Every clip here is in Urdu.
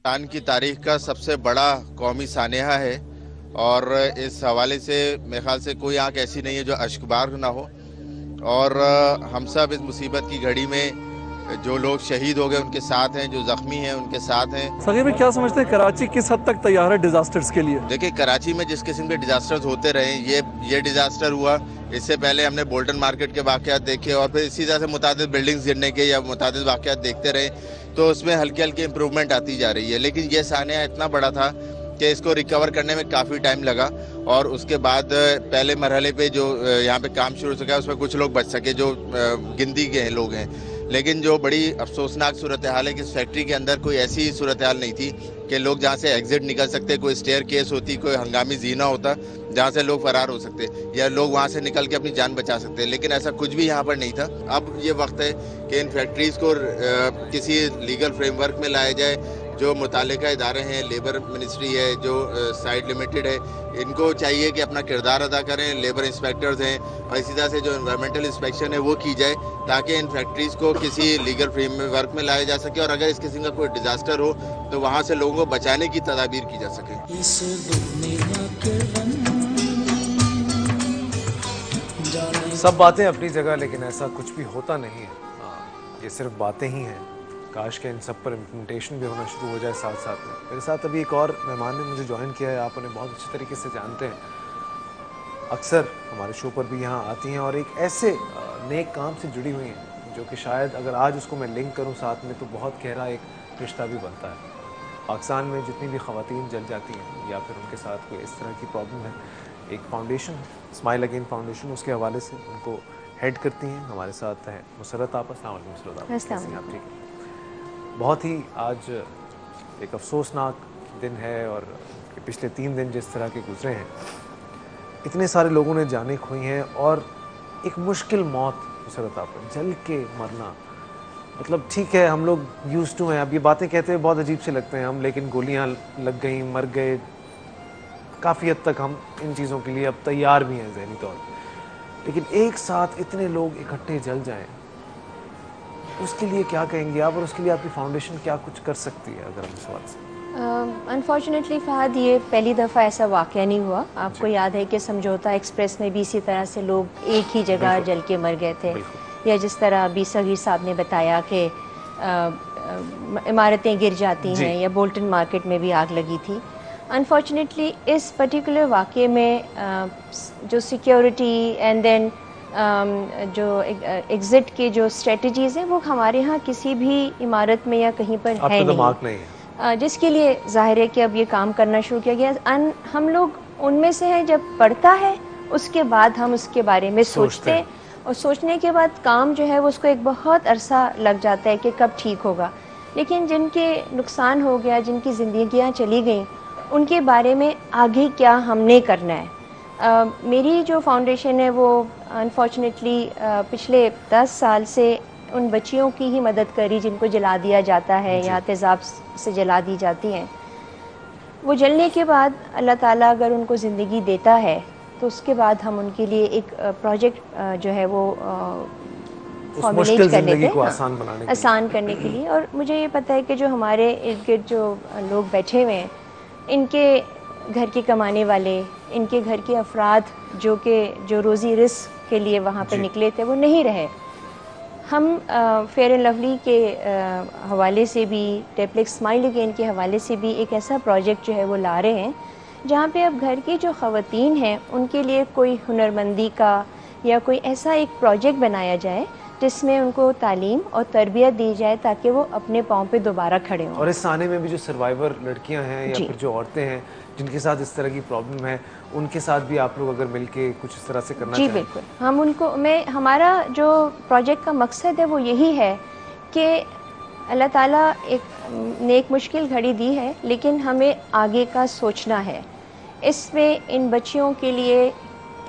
پاکستان کی تاریخ کا سب سے بڑا قومی سانحہ ہے اور اس حوالے سے میرے خیال سے کوئی آنکھ ایسی نہیں ہے جو اشکبار نہ ہو، اور ہم سب اس مصیبت کی گھڑی میں جو لوگ شہید ہو گئے ان کے ساتھ ہیں، جو زخمی ہیں ان کے ساتھ ہیں۔ صغیر میں کیا سمجھتے ہیں کراچی کس حد تک تیار ہے ڈیزاسٹرز کے لیے؟ دیکھیں کراچی میں جس قسم کے ڈیزاسٹرز ہوتے رہے، یہ ڈیزاسٹر ہوا، اس سے پہلے ہم نے بولٹن مارکیٹ کے واقعات دیکھے اور پھر اسی طرح سے متعدد بلڈنگز گرنے کے یا متعدد واقعات دیکھتے رہے، تو اس میں ہلکی ہلکی امپرومنٹ آتی جا رہی ہے، لیکن یہ سانحہ اتنا بڑا تھا کہ اس کو ریکور کرنے میں کافی ٹائم لگا، اور اس کے بعد پہلے مرحلے پہ جو یہاں پہ کام شروع ہو سکا اس میں کچھ لوگ بچ سکے جو گنتی کے لوگ ہیں، لیکن جو بڑی افسوسناک صورتحال ہے کہ اس فیکٹری کے اندر کوئی ایسی صورتحال نہیں تھی کہ لوگ جہاں سے ایگزٹ نکل سکتے، کوئی اسٹیئر کیس ہوتی، کوئی ہنگامی زینہ ہوتا جہاں سے لوگ فرار ہو سکتے یا لوگ وہاں سے نکل کے اپنی جان بچا سکتے، لیکن ایسا کچھ بھی یہاں پر نہیں تھا۔ اب یہ وقت ہے کہ ان فیکٹریز کو کسی لیگل فریم ورک میں لایا جائے، جو متعلقہ ادارے ہیں، لیبر منسٹری ہے، جو سائٹ لمیٹڈ ہے، ان کو چاہیے کہ اپنا کردار ادا کریں، لیبر انسپیکٹرز ہیں، اور اسی طرح سے جو انوائرمنٹل انسپیکشن ہے وہ کی جائے تاکہ ان فیکٹریز کو کسی لیگل فریم ورک میں لایا جا سکے، اور اگر اس قسم کا کوئی ڈیزاسٹر ہو تو وہاں سے لوگوں کو بچانے کی تدابیر کی جا سکے۔ سب باتیں اپنی جگہ، لیکن ایسا کچھ بھی ہوتا نہیں ہے، یہ صرف باتیں ہی ہیں۔ کاش کہ ان سب پر امپلیمنٹیشن بھی ہونا شروع ہو جائے ساتھ ساتھ میں۔ میرے ساتھ ابھی ایک اور مہمان نے مجھے جوائن کیا ہے، آپ انہیں بہت اچھی طریقے سے جانتے ہیں، اکثر ہمارے شو پر بھی یہاں آتی ہیں اور ایک ایسے نیک کام سے جڑی ہوئی ہیں جو کہ شاید اگر آج اس کو میں لنک کروں ساتھ میں تو بہت گہرا ایک رشتہ بھی بنتا ہے۔ پاکستان میں جتنی بھی خواتین جل جاتی ہیں یا پھر ان کے ساتھ کوئی اس طرح کی پرابلم ہے، ایک فاؤنڈیشن اسمائل اگین فاؤنڈیشن، اس کے حوالے سے ان کو ہیڈ کرتی ہیں۔ ہمارے ساتھ ہے مسرت آپ۔ السلام علیکم مسرت آپ، کیسی ہیں آپ؟ ٹھیک ہے۔ بہت ہی آج ایک افسوسناک دن ہے اور پچھلے 3 دن جس طرح کے گزرے ہیں، اتنے سارے لوگوں نے جانیں کھوئی ہیں اور ایک مشکل موت مسرت آپ، جل کے مرنا، مطلب ٹھیک ہے ہم لوگ یوز ٹو ہیں، اب یہ باتیں کہتے ہیں بہت عجیب سے لگتے ہیں ہم، لیکن گولیاں لگ گئیں، مر گئے، کافی حد تک ہم ان چیزوں کے لیے اب تیار بھی ہیں ذہنی طور پہ، لیکن ایک ساتھ اتنے لوگ اکٹھے جل جائیں، اس کے لیے کیا کہیں گے آپ، اور اس کے لیے آپ کی فاؤنڈیشن کیا کچھ کر سکتی ہے اگر ہم اس بات سے؟ انفارچونیٹلی فہد، یہ پہلی دفعہ ایسا واقعہ نہیں ہوا۔ آپ کو یاد ہے کہ سمجھوتا ایکسپریس میں بھی اسی طرح سے لوگ ایک ہی جگہ جل کے مر گئے تھے، یا جس طرح ابھی صغیر صاحب نے بتایا کہ عمارتیں گر جاتی ہیں، یا بولٹن مارکیٹ میں بھی آگ لگی تھی۔ انفارچونیٹلی اس پرٹیکولر واقعے میں جو سیکیورٹی اینڈ دین جو ایگزٹ کے جو اسٹریٹجیز ہیں وہ ہمارے ہاں کسی بھی عمارت میں یا کہیں پر ہے نہیں، جس کے لیے ظاہر ہے کہ اب یہ کام کرنا شروع کیا گیا۔ ہم لوگ ان میں سے ہیں، جب پڑھتا ہے اس کے بعد ہم اس کے بارے میں سوچتے ہیں، اور سوچنے کے بعد کام جو ہے وہ اس کو ایک بہت عرصہ لگ جاتا ہے کہ کب ٹھیک ہوگا، لیکن جن کے نقصان ہو گیا، جن کی زندگیاں چلی گئیں، ان کے بارے میں آگے کیا ہم نے کرنا ہے۔ میری جو فاؤنڈیشن ہے وہ انفارچونیٹلی پچھلے 10 سال سے ان بچیوں کی ہی مدد کری جن کو جلا دیا جاتا ہے یا تیزاب سے جلا دی جاتی ہیں۔ وہ جلنے کے بعد اللہ تعالیٰ اگر ان کو زندگی دیتا ہے تو اس کے بعد ہم ان کے لیے ایک پروجیکٹ جو ہے وہ فارمولیٹ کرنے کے آسان کرنے کے لیے، اور مجھے یہ پتہ ہے کہ جو ہمارے ارد گرد جو لوگ بیٹھے ہوئے ہیں، ان کے گھر کے کمانے والے، ان کے گھر کے افراد جو روزی رزق کے لیے وہاں پہ نکلے تھے وہ نہیں رہے۔ ہم فیئر اینڈ لولی کے حوالے سے بھی، ٹیپلیکس اسمائل اگین کے حوالے سے بھی ایک ایسا پروجیکٹ جو ہے وہ لا رہے ہیں جہاں پہ اب گھر کی جو خواتین ہیں ان کے لیے کوئی ہنرمندی کا یا کوئی ایسا ایک پروجیکٹ بنایا جائے جس میں ان کو تعلیم اور تربیت دی جائے تاکہ وہ اپنے پاؤں پہ دوبارہ کھڑے ہوں۔ اور اس سانے میں بھی جو سروائیور لڑکیاں ہیں یا پھر جو عورتیں ہیں جن کے ساتھ اس طرح کی پرابلم ہے، ان کے ساتھ بھی آپ لوگ اگر مل کے کچھ اس طرح سے کرنا چاہیں؟ جی بالکل، ہم ان کو ہمارا جو پروجیکٹ کا مقصد ہے وہ یہی ہے کہ اللہ تعالیٰ ایک نیک مشکل گھڑی دی ہے، لیکن ہمیں آگے کا سوچنا ہے۔ اس میں ان بچیوں کے لیے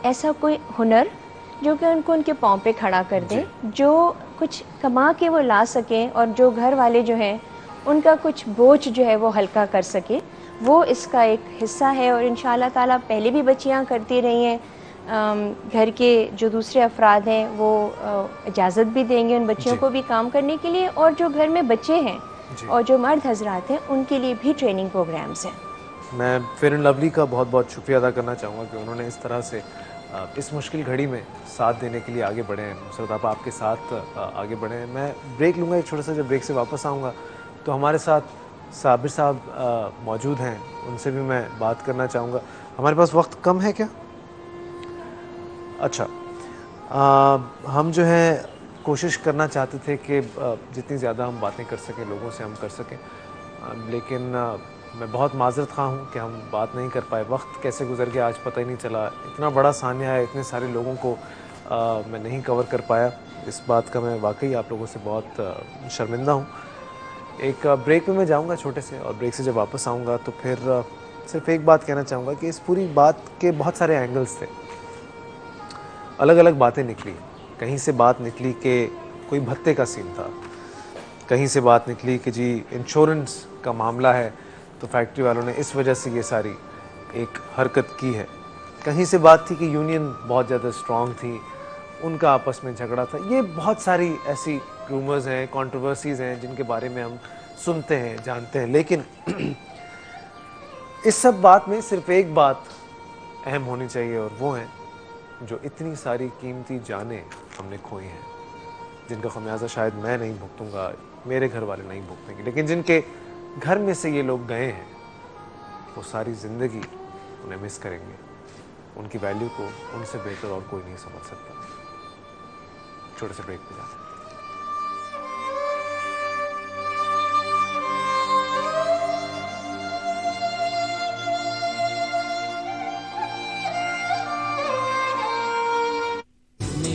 ایسا کوئی ہنر جو کہ ان کو ان کے پاؤں پہ کھڑا کر دیں، جو کچھ کما کے وہ لا سکیں، اور جو گھر والے جو ہیں ان کا کچھ بوجھ جو ہے وہ ہلکا کر سکے، وہ اس کا ایک حصہ ہے۔ اور انشاءاللہ تعالیٰ پہلے بھی بچیاں کرتی رہی ہیں، گھر کے جو دوسرے افراد ہیں وہ اجازت بھی دیں گے ان بچیوں کو بھی کام کرنے کے لیے، اور جو گھر میں بچے ہیں اور جو مرد حضرات ہیں ان کے لیے بھی ٹریننگ پروگرامز ہیں. میں فیئر اینڈ لولی کا بہت بہت شکریہ ادا کرنا چاہوں گا کہ انہوں نے اس طرح سے اس مشکل گھڑی میں ساتھ دینے کے لیے آگے بڑھے ہیں. نصرت آپا آپ کے ساتھ آگے بڑھے ہیں. میں بریک لوں گا ایک چھوٹا سا, جب بریک سے واپس آؤں گا تو ہمارے ساتھ صابر صاحب موجود ہیں, ان سے بھی میں بات کرنا چاہوں گا. ہمارے پاس وقت کم ہے کیا؟ اچھا, ہم جو ہے کوشش کرنا چاہتے تھے کہ جتنی زیادہ ہم باتیں کر سکیں لوگوں سے ہم کر سکیں, لیکن میں بہت معذرت خواہ ہوں کہ ہم بات نہیں کر پائے. وقت کیسے گزر گیا آج پتہ ہی نہیں چلا. اتنا بڑا سانحہ ہے, اتنے سارے لوگوں کو میں نہیں کور کر پایا. اس بات کا میں واقعی آپ لوگوں سے بہت شرمندہ ہوں. ایک بریک میں جاؤں گا چھوٹے سے, اور بریک سے جب واپس آؤں گا تو پھر صرف ایک بات کہنا چاہوں گا کہ اس پوری بات کے بہت سارے اینگلز تھے, الگ الگ باتیں نکلی. کہیں سے بات نکلی کہ کوئی بھتے کا سین تھا, کہیں سے بات نکلی کہ جی انشورنس کا معاملہ ہے تو فیکٹری والوں نے اس وجہ سے یہ ساری ایک حرکت کی ہے. کہیں سے بات تھی کہ یونین بہت زیادہ اسٹرانگ تھی, ان کا آپس میں جھگڑا تھا. یہ بہت ساری ایسی رومرز ہیں, کنٹروورسیز ہیں جن کے بارے میں ہم سنتے ہیں, جانتے ہیں, لیکن اس سب بات میں صرف ایک بات اہم ہونی چاہیے, اور وہ ہے جو اتنی ساری قیمتی جانیں ہم نے کھوئی ہیں, جن کا خمیازہ شاید میں نہیں بھگتوں گا, میرے گھر والے نہیں بھگتیں گے, لیکن جن کے گھر میں سے یہ لوگ گئے ہیں وہ ساری زندگی انہیں مس کریں گے. ان کی ویلیو کو ان سے بہتر اور کوئی نہیں سمجھ سکتا. چھوٹے سے بریک پہ جاتے ہیں.